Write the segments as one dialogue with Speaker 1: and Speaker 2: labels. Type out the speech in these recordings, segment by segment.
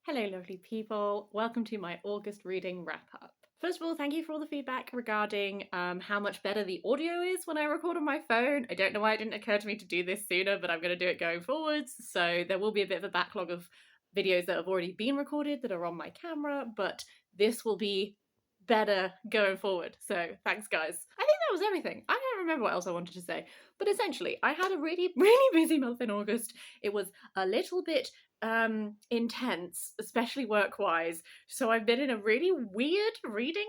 Speaker 1: Hello, lovely people. Welcome to my August reading wrap up. First of all, thank you for all the feedback regarding how much better the audio is when I record on my phone. I don't know why it didn't occur to me to do this sooner, but I'm going to do it going forwards. So there will be a bit of a backlog of videos that have already been recorded that are on my camera, but this will be better going forward. So thanks, guys. I think that was everything. I don't remember what else I wanted to say, but essentially, I had a really, really busy month in August. It was a little bit intense, especially work-wise. So I've been in a really weird reading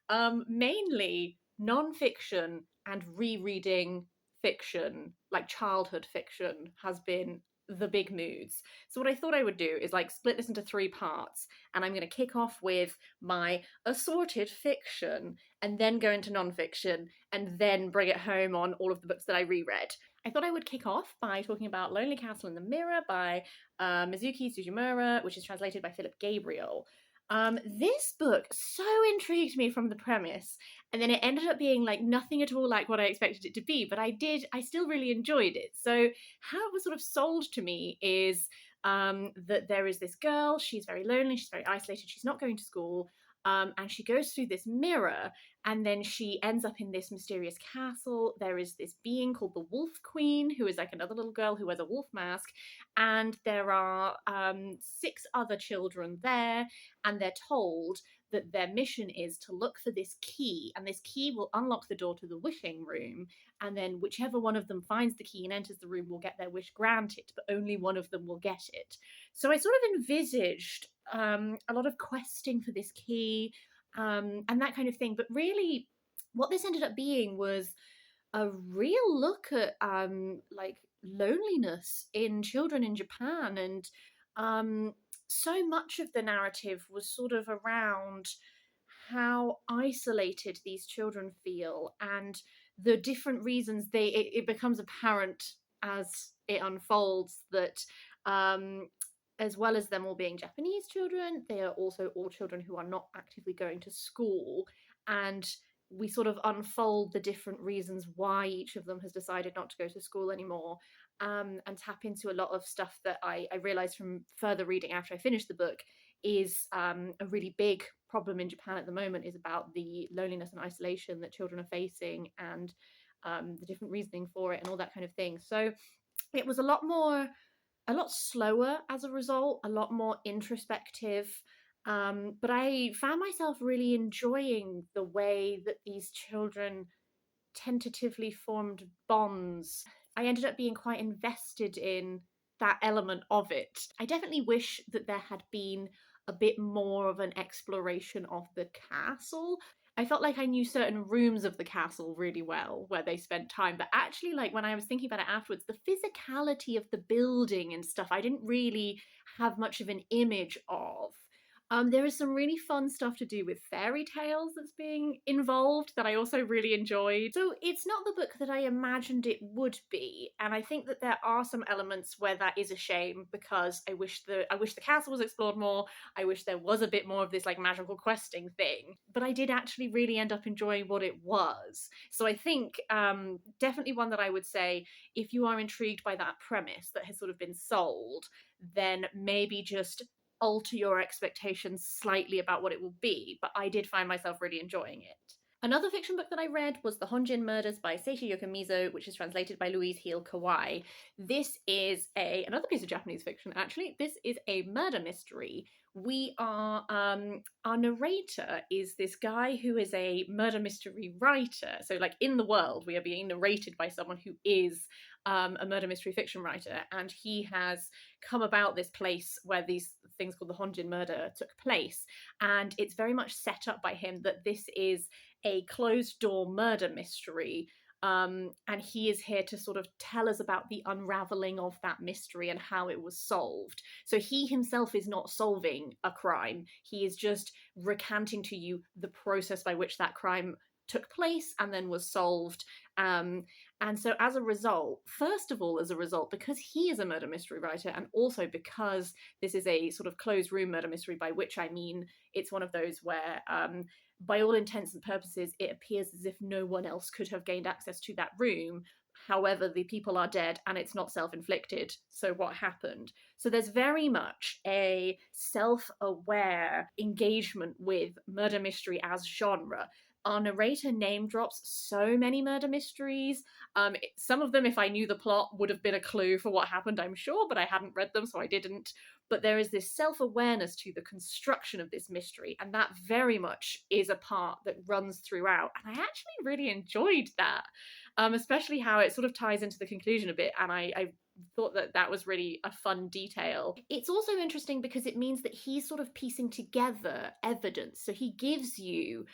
Speaker 1: mood. Mainly non-fiction and rereading fiction, like childhood fiction, has been the big moods. So what I thought I would do is like split this into 3 parts, and I'm going to kick off with my assorted fiction, and then go into non-fiction, and then bring it home on all of the books that I reread. I thought I would kick off by talking about Lonely Castle in the Mirror by Mizuki Tsujimura, which is translated by Phillip Gabriel. This book so intrigued me from the premise, and then it ended up being like nothing at all like what I expected it to be, but I still really enjoyed it. So how it was sort of sold to me is that there is this girl, she's very lonely, she's very isolated, she's not going to school, and she goes through this mirror, and then she ends up in this mysterious castle. There is this being called the Wolf Queen, who is like another little girl who wears a wolf mask, and there are 6 other children there, and they're told that their mission is to look for this key, and this key will unlock the door to the wishing room, and then whichever one of them finds the key and enters the room will get their wish granted, but only one of them will get it. So I sort of envisaged a lot of questing for this key, and that kind of thing. But really, what this ended up being was a real look at like loneliness in children in Japan, and so much of the narrative was sort of around how isolated these children feel, and the different reasons it becomes apparent as it unfolds that as well as them all being Japanese children, they are also all children who are not actively going to school, and we sort of unfold the different reasons why each of them has decided not to go to school anymore, and tap into a lot of stuff that I realized from further reading after I finished the book is a really big problem in Japan at the moment, is about the loneliness and isolation that children are facing, and the different reasoning for it and all that kind of thing. So it was a lot slower as a result, a lot more introspective. But I found myself really enjoying the way that these children tentatively formed bonds. I ended up being quite invested in that element of it. I definitely wish that there had been a bit more of an exploration of the castle. I felt like I knew certain rooms of the castle really well where they spent time, but actually, like when I was thinking about it afterwards, the physicality of the building and stuff, I didn't really have much of an image of. There is some really fun stuff to do with fairy tales that's being involved that I also really enjoyed. So it's not the book that I imagined it would be, and I think that there are some elements where that is a shame, because I wish the castle was explored more. I wish there was a bit more of this like magical questing thing, but I did actually really end up enjoying what it was. So I think definitely one that I would say, if you are intrigued by that premise that has sort of been sold, then maybe just alter your expectations slightly about what it will be, but I did find myself really enjoying it. Another fiction book that I read was The Honjin Murders by Seishi Yokomizo, which is translated by Louise Kawai. This is another piece of Japanese fiction, actually. This is a murder mystery. Our narrator is this guy who is a murder mystery writer. So like in the world, we are being narrated by someone who is a murder mystery fiction writer, and he has come about this place where these things called the Honjin murder took place, and it's very much set up by him that this is a closed door murder mystery, and he is here to sort of tell us about the unraveling of that mystery and how it was solved. So he himself is not solving a crime, he is just recanting to you the process by which that crime took place and then was solved. And so as a result, first of all, because he is a murder mystery writer, and also because this is a sort of closed room murder mystery, by which I mean it's one of those where by all intents and purposes, it appears as if no one else could have gained access to that room. However, the people are dead and it's not self-inflicted. So what happened? So there's very much a self-aware engagement with murder mystery as genre. Our narrator name drops so many murder mysteries. Some of them, if I knew the plot, would have been a clue for what happened, I'm sure, but I hadn't read them, so I didn't. But there is this self-awareness to the construction of this mystery, and that very much is a part that runs throughout. And I actually really enjoyed that, especially how it sort of ties into the conclusion a bit, and I thought that that was really a fun detail. It's also interesting because it means that he's sort of piecing together evidence. So he gives you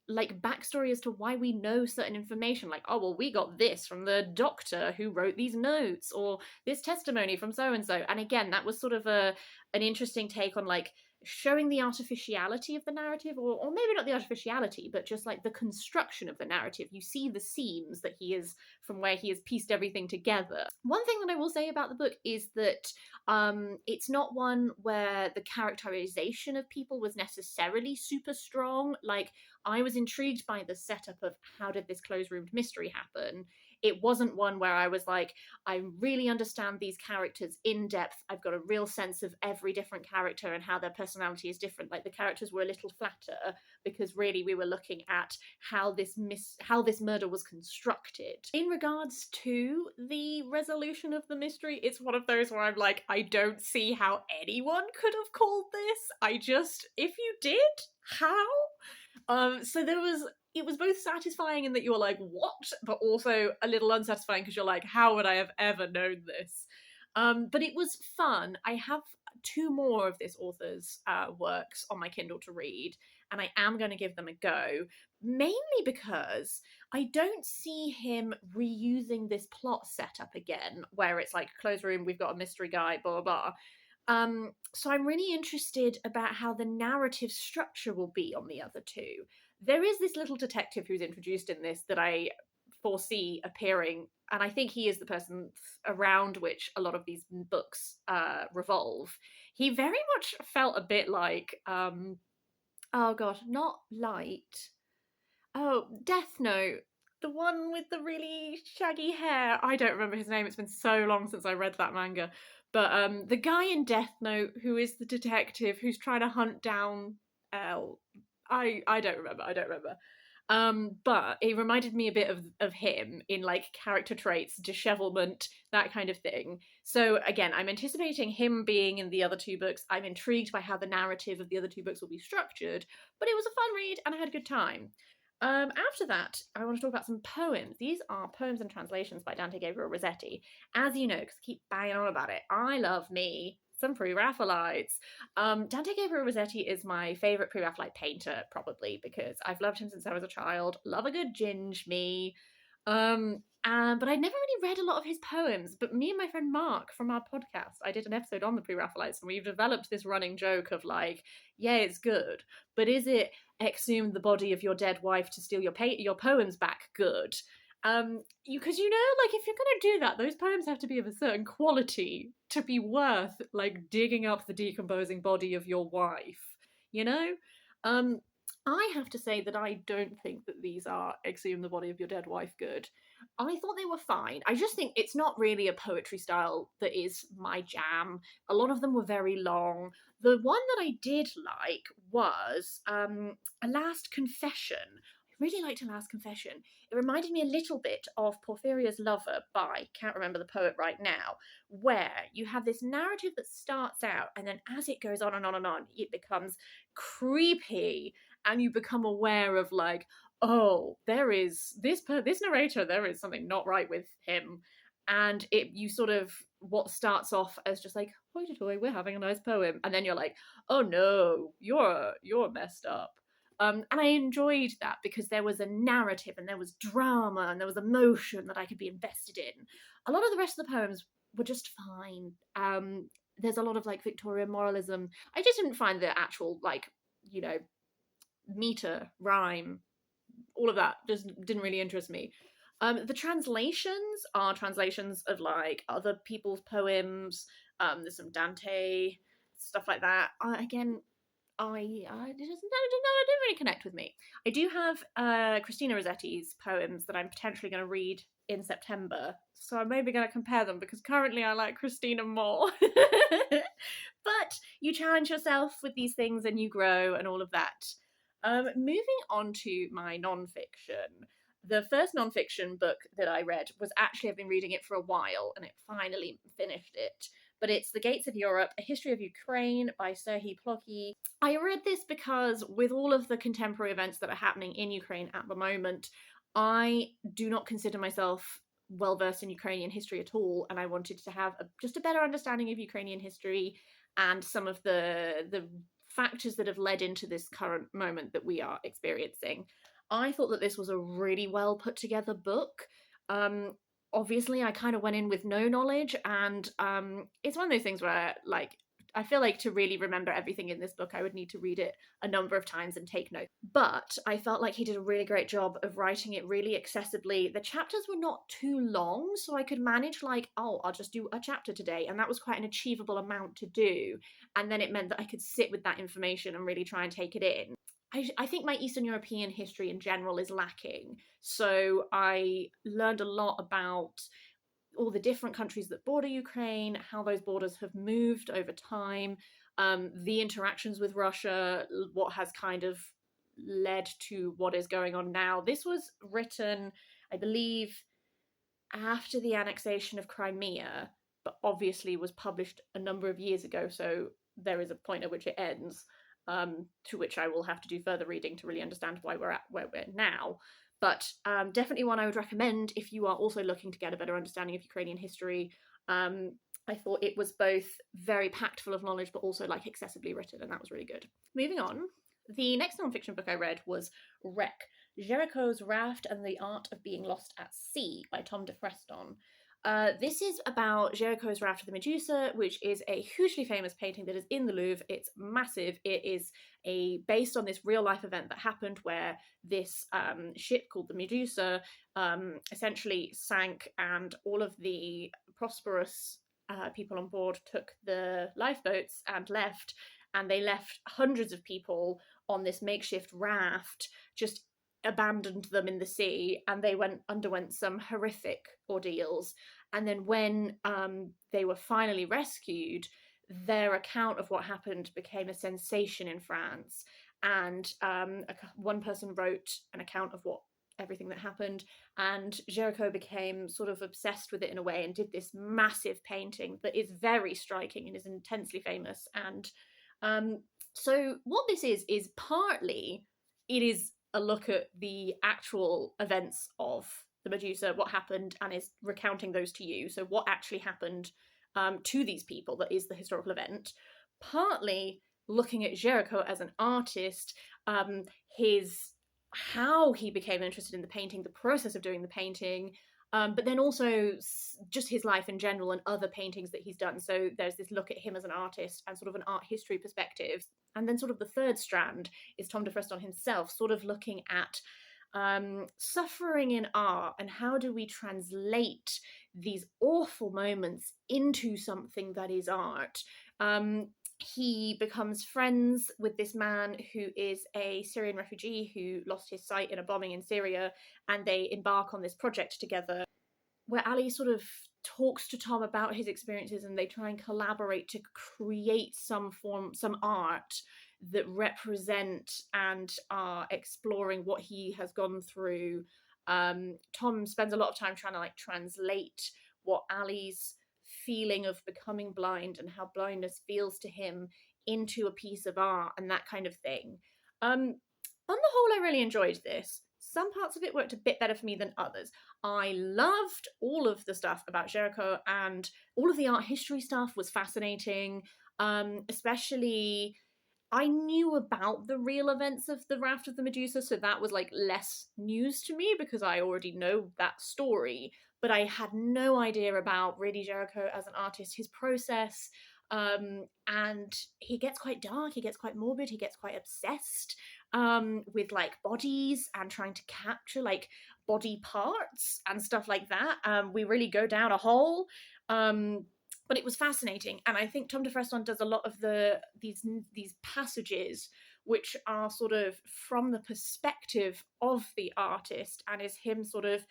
Speaker 1: like backstory as to why we know certain information, like, oh well, we got this from the doctor who wrote these notes, or this testimony from so and so. And again, that was sort of an interesting take on like showing the artificiality of the narrative, or maybe not the artificiality, but just like the construction of the narrative. You see the seams that he is, from where he has pieced everything together. One thing that I will say about the book is that it's not one where the characterization of people was necessarily super strong. Like, I was intrigued by the setup of how did this closed-roomed mystery happen. It wasn't one where I was like, I really understand these characters in depth. I've got a real sense of every different character and how their personality is different. Like, the characters were a little flatter because really we were looking at how this murder was constructed. In regards to the resolution of the mystery, it's one of those where I'm like, I don't see how anyone could have called this. If you did, how? So it was both satisfying in that you were like, what? But also a little unsatisfying because you're like, how would I have ever known this? But it was fun. I have 2 more of this author's works on my Kindle to read, and I am going to give them a go, mainly because I don't see him reusing this plot setup again, where it's like, closed room, we've got a mystery guy, blah, blah, blah. So I'm really interested about how the narrative structure will be on the other 2. There is this little detective who's introduced in this that I foresee appearing, and I think he is the person around which a lot of these books revolve. He very much felt a bit like, oh god, not Light. Oh, Death Note. The one with the really shaggy hair. I don't remember his name. It's been so long since I read that manga. But the guy in Death Note who is the detective who's trying to hunt down L. I don't remember. But it reminded me a bit of him in like character traits, dishevelment, that kind of thing. So again, I'm anticipating him being in the other 2 books. I'm intrigued by how the narrative of the other 2 books will be structured, but it was a fun read and I had a good time. After that, I want to talk about some poems. These are poems and translations by Dante Gabriel Rossetti. As you know, because I keep banging on about it, I love me some Pre-Raphaelites. Dante Gabriel Rossetti is my favourite Pre-Raphaelite painter, probably, because I've loved him since I was a child. Love a good ginge, me. But I'd never really read a lot of his poems, but me and my friend Mark from our podcast, I did an episode on the Pre-Raphaelites, and we've developed this running joke of like, yeah, it's good, but is it exhume the body of your dead wife to steal your poems back good? Because you know, like, if you're gonna do that, those poems have to be of a certain quality to be worth like digging up the decomposing body of your wife, you know? I have to say that I don't think that these are exhume the body of your dead wife good. I thought they were fine. I just think it's not really a poetry style that is my jam. A lot of them were very long. The one that I did like was A Last Confession. I really liked A Last Confession. It reminded me a little bit of Porphyria's Lover by, can't remember the poet right now, where you have this narrative that starts out and then as it goes on and on and on, it becomes creepy and you become aware of like, oh, there is this narrator, there is something not right with him. And you sort of, what starts off as just like, hoity-toity, we're having a nice poem. And then you're like, oh no, you're messed up. And I enjoyed that because there was a narrative and there was drama and there was emotion that I could be invested in. A lot of the rest of the poems were just fine. There's a lot of like Victorian moralism. I just didn't find the actual like, you know, meter, rhyme, all of that just didn't really interest me. The translations are translations of like other people's poems. There's some Dante, stuff like that. Again, it didn't really connect with me. I do have Christina Rossetti's poems that I'm potentially going to read in September, so I'm maybe going to compare them because currently I like Christina more. But you challenge yourself with these things and you grow and all of that. Moving on to my non-fiction. The first non-fiction book that I read was actually, I've been reading it for a while and it finally finished it. But it's The Gates of Europe, A History of Ukraine by Serhii Polkhy. I read this because with all of the contemporary events that are happening in Ukraine at the moment, I do not consider myself well versed in Ukrainian history at all, and I wanted to have just a better understanding of Ukrainian history and some of the factors that have led into this current moment that we are experiencing. I thought that this was a really well put together book. Obviously, I kind of went in with no knowledge, and it's one of those things where, like, I feel like to really remember everything in this book, I would need to read it a number of times and take notes. But I felt like he did a really great job of writing it really accessibly. The chapters were not too long, so I could manage, like, oh, I'll just do a chapter today. And that was quite an achievable amount to do. And then it meant that I could sit with that information and really try and take it in. I think my Eastern European history in general is lacking. So I learned a lot about all the different countries that border Ukraine, how those borders have moved over time, the interactions with Russia, what has kind of led to what is going on now. This was written, I believe, after the annexation of Crimea, but obviously was published a number of years ago, so there is a point at which it ends, to which I will have to do further reading to really understand why we're at where we're now. But definitely one I would recommend if you are also looking to get a better understanding of Ukrainian history. I thought it was both very packed full of knowledge, but also like accessibly written, and that was really good. Moving on, the next non-fiction book I read was Wreck, Gericault's Raft and the Art of Being Lost at Sea by Tom de Freston. This is about Gericault's Raft of the Medusa, which is a hugely famous painting that is in the Louvre. It's massive. It is based on this real life event that happened where this ship called the Medusa essentially sank, and all of the prosperous people on board took the lifeboats and left, and they left hundreds of people on this makeshift raft, just abandoned them in the sea, and they underwent some horrific ordeals. And then when they were finally rescued, their account of what happened became a sensation in France. And one person wrote an account of everything that happened, and Gericault became sort of obsessed with it in a way and did this massive painting that is very striking and is intensely famous. And so what this is partly, it is a look at the actual events of the Medusa, what happened, and is recounting those to you. So what actually happened to these people, that is the historical event. Partly looking at Gericault as an artist, how he became interested in the painting, the process of doing the painting, but then also just his life in general and other paintings that he's done. So there's this look at him as an artist and sort of an art history perspective. And then sort of the third strand is Tom de Freston himself, sort of looking at suffering in art and how do we translate these awful moments into something that is art. He becomes friends with this man who is a Syrian refugee who lost his sight in a bombing in Syria, and they embark on this project together where Ali sort of talks to Tom about his experiences, and they try and collaborate to create some art that represent and are exploring what he has gone through. Tom spends a lot of time trying to translate what Ali's feeling of becoming blind and how blindness feels to him into a piece of art and that kind of thing. On the whole, I really enjoyed this. Some parts of it worked a bit better for me than others. I loved all of the stuff about Gericault, and all of the art history stuff was fascinating. Especially, I knew about the real events of the Raft of the Medusa, so that was less news to me because I already know that story. But I had no idea about really Gericault as an artist, his process. And he gets quite dark, he gets quite morbid, he gets quite obsessed with bodies and trying to capture body parts and stuff like that. We really go down a hole. But it was fascinating, and I think Tom de Freston does a lot of these passages which are sort of from the perspective of the artist, and is him sort of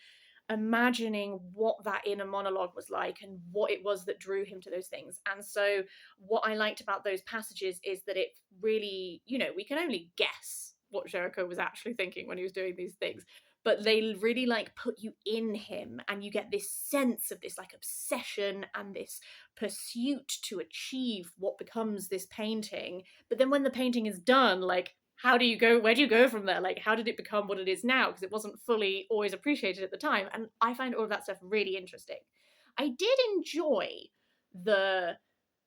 Speaker 1: imagining what that inner monologue was like and what it was that drew him to those things. And so what I liked about those passages is that it really, we can only guess what Gericault was actually thinking when he was doing these things, but they really like put you in him, and you get this sense of this like obsession and this pursuit to achieve what becomes this painting. But then when the painting is done, like, how do you go, where do you go from there? Like, how did it become what it is now? Because it wasn't fully always appreciated at the time. And I find all of that stuff really interesting. I did enjoy the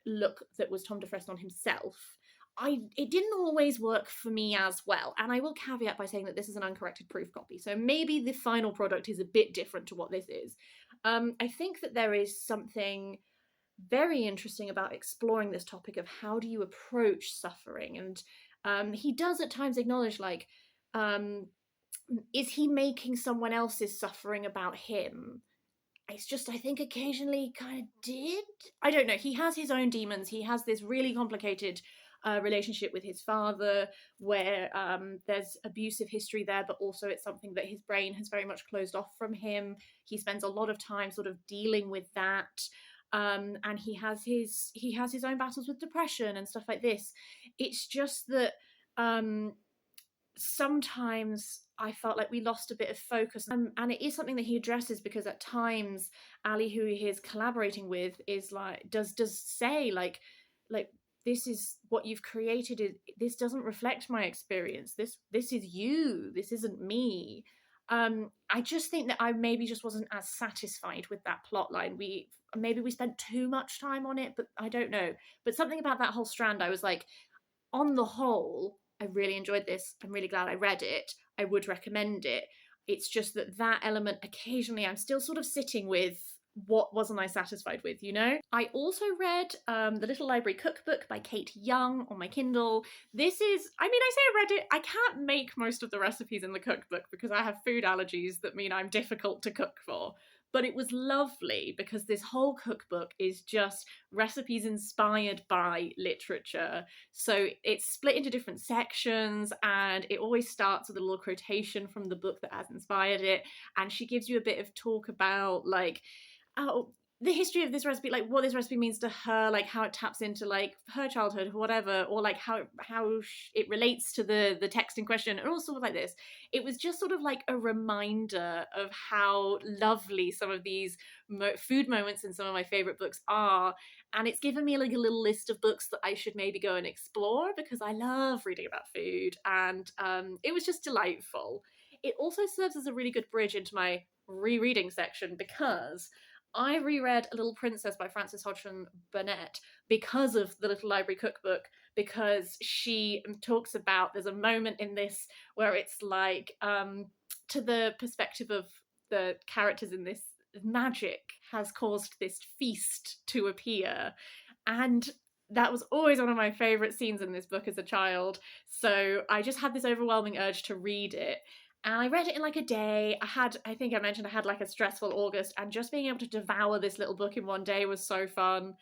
Speaker 1: look that was Tom de Freston himself. It didn't always work for me as well, and I will caveat by saying that this is an uncorrected proof copy, so maybe the final product is a bit different to what this is. I think that there is something very interesting about exploring this topic of how do you approach suffering, and he does at times acknowledge, like, is he making someone else's suffering about him? It's just, I think occasionally kind of did. I don't know. He has his own demons. He has this really complicated relationship with his father, where there's abusive history there, but also it's something that his brain has very much closed off from him. He spends a lot of time sort of dealing with that, and he has his own battles with depression and stuff like this. It's just that sometimes I felt like we lost a bit of focus, and it is something that he addresses, because at times Ali, who he is collaborating with, is like does say like this is what you've created, this doesn't reflect my experience, this is you, this isn't me. I just think that I maybe just wasn't as satisfied with that plot line. Maybe we spent too much time on it, but I don't know. But something about that whole strand, I was like, on the whole, I really enjoyed this. I'm really glad I read it. I would recommend it. It's just that element, occasionally I'm still sort of sitting with, what wasn't I satisfied with, I also read The Little Library Cookbook by Kate Young on my Kindle. This is, I say I read it. I can't make most of the recipes in the cookbook because I have food allergies that mean I'm difficult to cook for. But it was lovely because this whole cookbook is just recipes inspired by literature. So it's split into different sections, and it always starts with a little quotation from the book that has inspired it. And she gives you a bit of talk about, like, the history of this recipe, like what this recipe means to her, like how it taps into like her childhood or whatever, or like how it relates to the text in question, and all sort of like this. It was just sort of like a reminder of how lovely some of these food moments in some of my favorite books are, and it's given me like a little list of books that I should maybe go and explore, because I love reading about food, and it was just delightful. It also serves as a really good bridge into my rereading section, because I reread A Little Princess by Frances Hodgson Burnett because of the Little Library Cookbook, because she talks about, there's a moment in this where it's like, to the perspective of the characters in this, magic has caused this feast to appear. And that was always one of my favourite scenes in this book as a child. So I just had this overwhelming urge to read it. And I read it in like a day. I think I mentioned I had like a stressful August, and just being able to devour this little book in one day was so fun.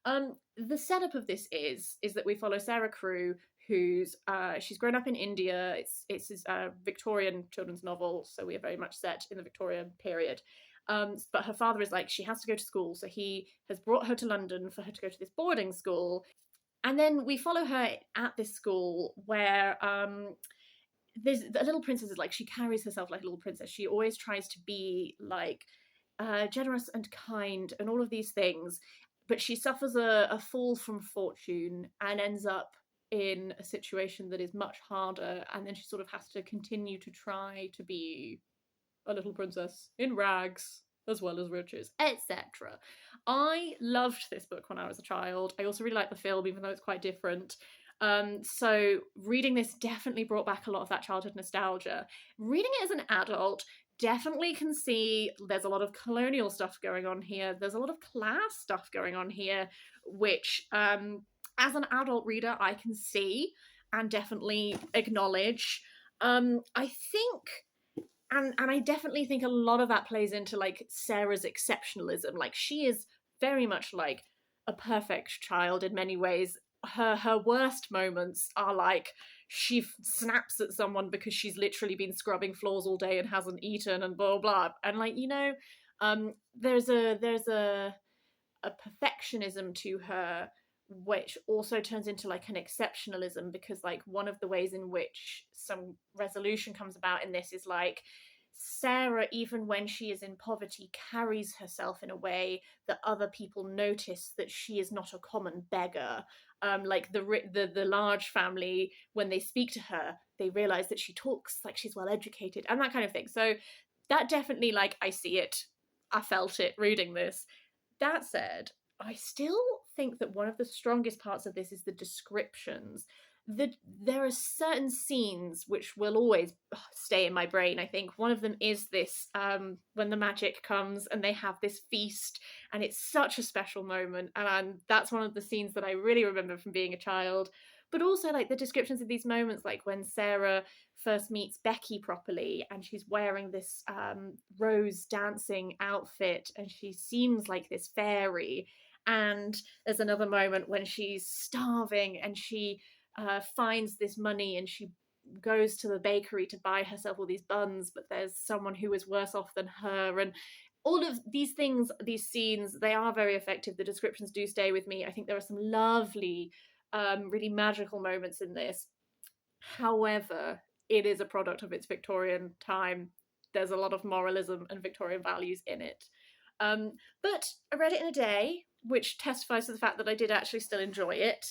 Speaker 1: The setup of this is that we follow Sarah Crewe, who's she's grown up in India. It's a Victorian children's novel, so we are very much set in the Victorian period. But her father is like, she has to go to school, so he has brought her to London for her to go to this boarding school. And then we follow her at this school where there's a little princess is like, she carries herself like a little princess. She always tries to be like generous and kind and all of these things, but she suffers a fall from fortune and ends up in a situation that is much harder, and then she sort of has to continue to try to be a little princess in rags as well as riches, etc. I loved this book when I was a child. I also really like the film, even though it's quite different. So reading this definitely brought back a lot of that childhood nostalgia. Reading it as an adult, definitely can see there's a lot of colonial stuff going on here. There's a lot of class stuff going on here, which as an adult reader I can see and definitely acknowledge. I think, and I definitely think a lot of that plays into like Sarah's exceptionalism. Like, she is very much like a perfect child in many ways. her worst moments are like she snaps at someone because she's literally been scrubbing floors all day and hasn't eaten and blah blah. And like, you know, there's a perfectionism to her which also turns into like an exceptionalism, because like one of the ways in which some resolution comes about in this is like Sarah, even when she is in poverty, carries herself in a way that other people notice that she is not a common beggar. Like the large family, when they speak to her, they realize that she talks like she's well educated and that kind of thing. So that definitely, like, I see it, I felt it reading this. That said, I still think that one of the strongest parts of this is the descriptions. There are certain scenes which will always stay in my brain. I think one of them is this, when the magic comes and they have this feast, and it's such a special moment, and that's one of the scenes that I really remember from being a child. But also like the descriptions of these moments, like when Sarah first meets Becky properly and she's wearing this rose dancing outfit and she seems like this fairy. And there's another moment when she's starving and she finds this money and she goes to the bakery to buy herself all these buns, but there's someone who is worse off than her. And all of these things, these scenes, they are very effective. The descriptions do stay with me. I think there are some lovely, really magical moments in this. However, it is a product of its Victorian time. There's a lot of moralism and Victorian values in it. But I read it in a day, which testifies to the fact that I did actually still enjoy it.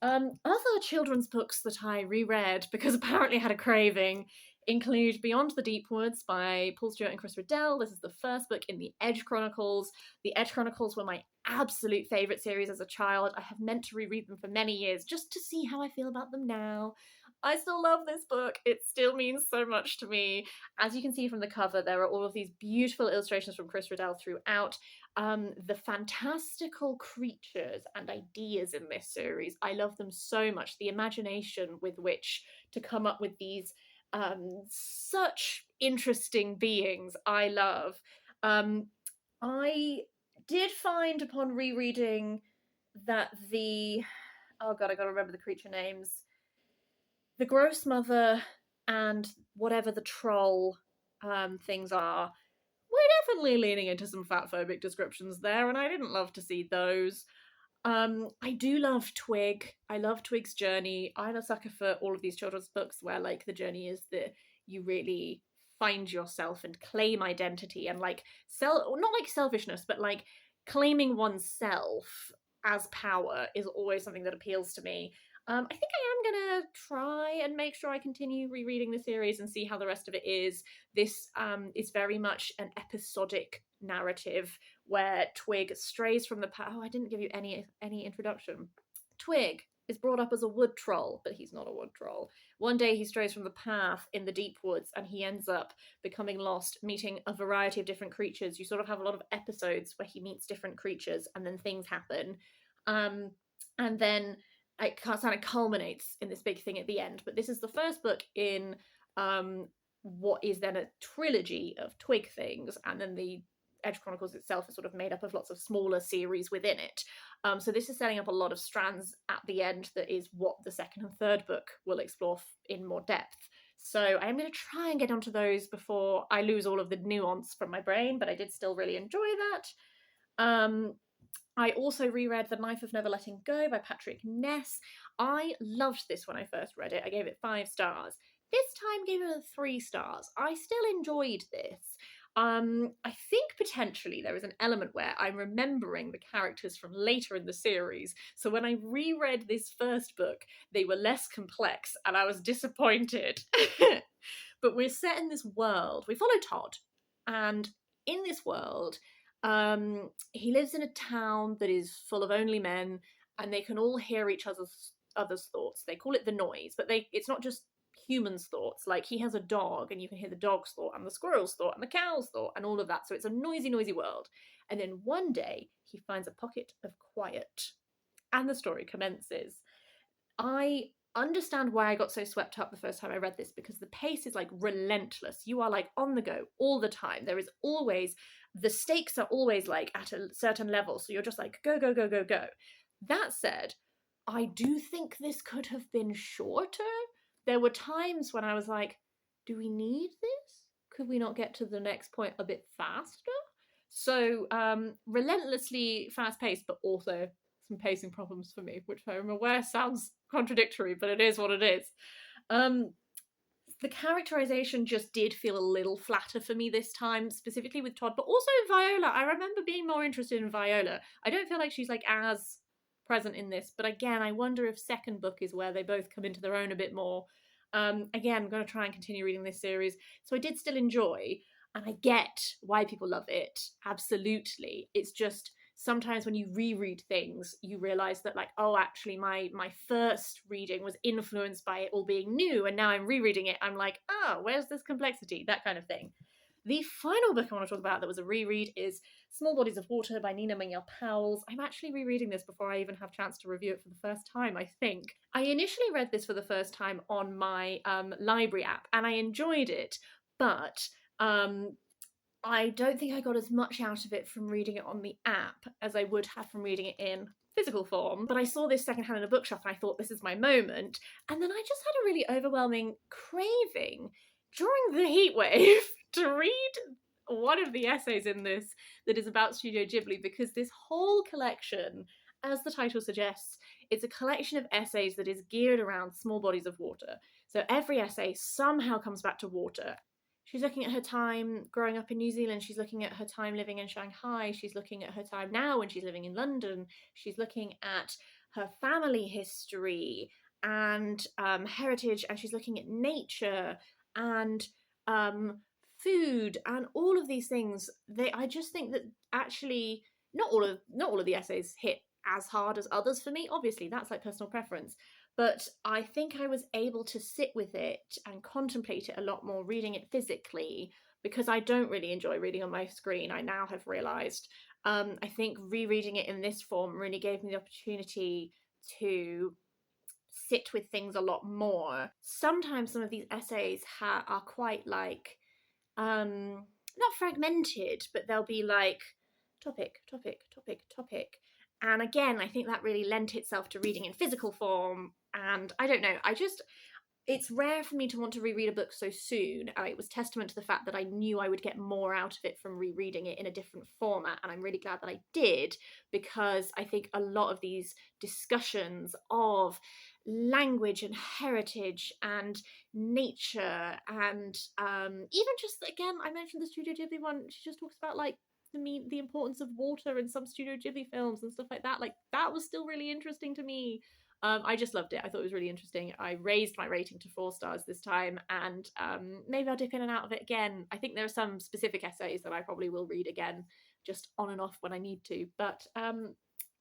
Speaker 1: Other children's books that I reread, because apparently I had a craving, include Beyond the Deepwoods by Paul Stewart and Chris Riddell. This is the first book in the Edge Chronicles. The Edge Chronicles were my absolute favourite series as a child. I have meant to reread them for many years just to see how I feel about them now. I still love this book. It still means so much to me. As you can see from the cover, there are all of these beautiful illustrations from Chris Riddell throughout. The fantastical creatures and ideas in this series, I love them so much. The imagination with which to come up with these such interesting beings, I love. I did find upon rereading that oh god, I gotta remember the creature names. The Gross Mother and whatever the troll things are, we're definitely leaning into some fatphobic descriptions there, and I didn't love to see those. I do love Twig. I love Twig's journey. I'm a sucker for all of these children's books where like the journey is that you really find yourself and claim identity, and like not like selfishness, but like claiming oneself as power is always something that appeals to me. I think I am gonna try and make sure I continue rereading the series and see how the rest of it is. This is very much an episodic narrative where Twig strays from the path. Oh, I didn't give you any introduction. Twig is brought up as a wood troll, but he's not a wood troll. One day he strays from the path in the deep woods and he ends up becoming lost, meeting a variety of different creatures. You sort of have a lot of episodes where he meets different creatures and then things happen. And then it kind of culminates in this big thing at the end. But this is the first book in what is then a trilogy of Twig things, and then the Edge Chronicles itself is sort of made up of lots of smaller series within it. So this is setting up a lot of strands at the end that is what the second and third book will explore in more depth. So I am going to try and get onto those before I lose all of the nuance from my brain, but I did still really enjoy that. I also reread The Knife of Never Letting Go by Patrick Ness. I loved this when I first read it. I gave it 5 stars. This time gave it 3 stars. I still enjoyed this. I think potentially there is an element where I'm remembering the characters from later in the series. So when I reread this first book, they were less complex and I was disappointed. But we're set in this world. We follow Todd. And in this world, he lives in a town that is full of only men, and they can all hear each other's thoughts. They call it the noise, but it's not just humans' thoughts. Like, he has a dog and you can hear the dog's thought and the squirrel's thought and the cow's thought and all of that. So it's a noisy world. And then one day he finds a pocket of quiet and the story commences. I understand why I got so swept up the first time I read this, because the pace is like relentless. You are like on the go all the time. There is always, the stakes are always like at a certain level. So you're just like, go, go, go, go, go. That said, I do think this could have been shorter. There were times when I was like, do we need this? Could we not get to the next point a bit faster? So relentlessly fast paced, but also some pacing problems for me, which I'm aware sounds contradictory, but it is what it is. The characterization just did feel a little flatter for me this time, specifically with Todd, but also Viola. I remember being more interested in Viola. I don't feel like she's like as present in this, but again, I wonder if second book is where they both come into their own a bit more. Again, I'm going to try and continue reading this series. So I did still enjoy, and I get why people love it. Absolutely. It's just sometimes when you reread things, you realize that like, oh, actually my first reading was influenced by it all being new, and now I'm rereading it, I'm like, oh, where's this complexity? That kind of thing. The final book I want to talk about that was a reread is Small Bodies of Water by Nina Mingya Powles. I'm actually rereading this before I even have a chance to review it for the first time, I think. I initially read this for the first time on my library app, and I enjoyed it, but I don't think I got as much out of it from reading it on the app as I would have from reading it in physical form. But I saw this secondhand in a bookshop and I thought, this is my moment. And then I just had a really overwhelming craving during the heatwave to read one of the essays in this that is about Studio Ghibli, because this whole collection, as the title suggests, it's a collection of essays that is geared around small bodies of water. So every essay somehow comes back to water. She's looking at her time growing up in New Zealand. She's looking at her time living in Shanghai. She's looking at her time now when she's living in London. She's looking at her family history and heritage, and she's looking at nature and food and all of these things. I just think that actually not all of the essays hit as hard as others for me. Obviously, that's like personal preference. But I think I was able to sit with it and contemplate it a lot more reading it physically, because I don't really enjoy reading on my screen, I now have realised. I think rereading it in this form really gave me the opportunity to sit with things a lot more. Sometimes some of these essays are quite like, not fragmented, but they'll be like topic, topic, topic, topic. And again, I think that really lent itself to reading in physical form. And I don't know, it's rare for me to want to reread a book so soon. It was testament to the fact that I knew I would get more out of it from rereading it in a different format. And I'm really glad that I did, because I think a lot of these discussions of language and heritage and nature and even just, again, I mentioned the Studio Ghibli one, she just talks about like the importance of water in some Studio Ghibli films and stuff like that. Like, that was still really interesting to me. I just loved it. I thought it was really interesting. I raised my rating to 4 stars this time, and maybe I'll dip in and out of it again. I think there are some specific essays that I probably will read again, just on and off when I need to. But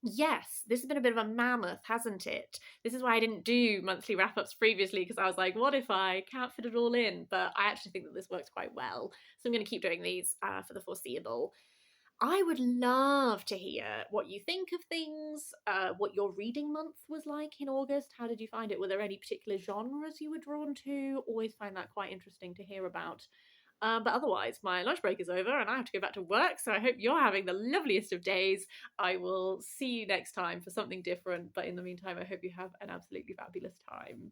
Speaker 1: yes, this has been a bit of a mammoth, hasn't it? This is why I didn't do monthly wrap-ups previously, because I was like, what if I can't fit it all in? But I actually think that this works quite well. So I'm going to keep doing these for the foreseeable. I would love to hear what you think of things, what your reading month was like in August. How did you find it? Were there any particular genres you were drawn to? Always find that quite interesting to hear about. But otherwise, my lunch break is over and I have to go back to work, so I hope you're having the loveliest of days. I will see you next time for something different, but in the meantime, I hope you have an absolutely fabulous time.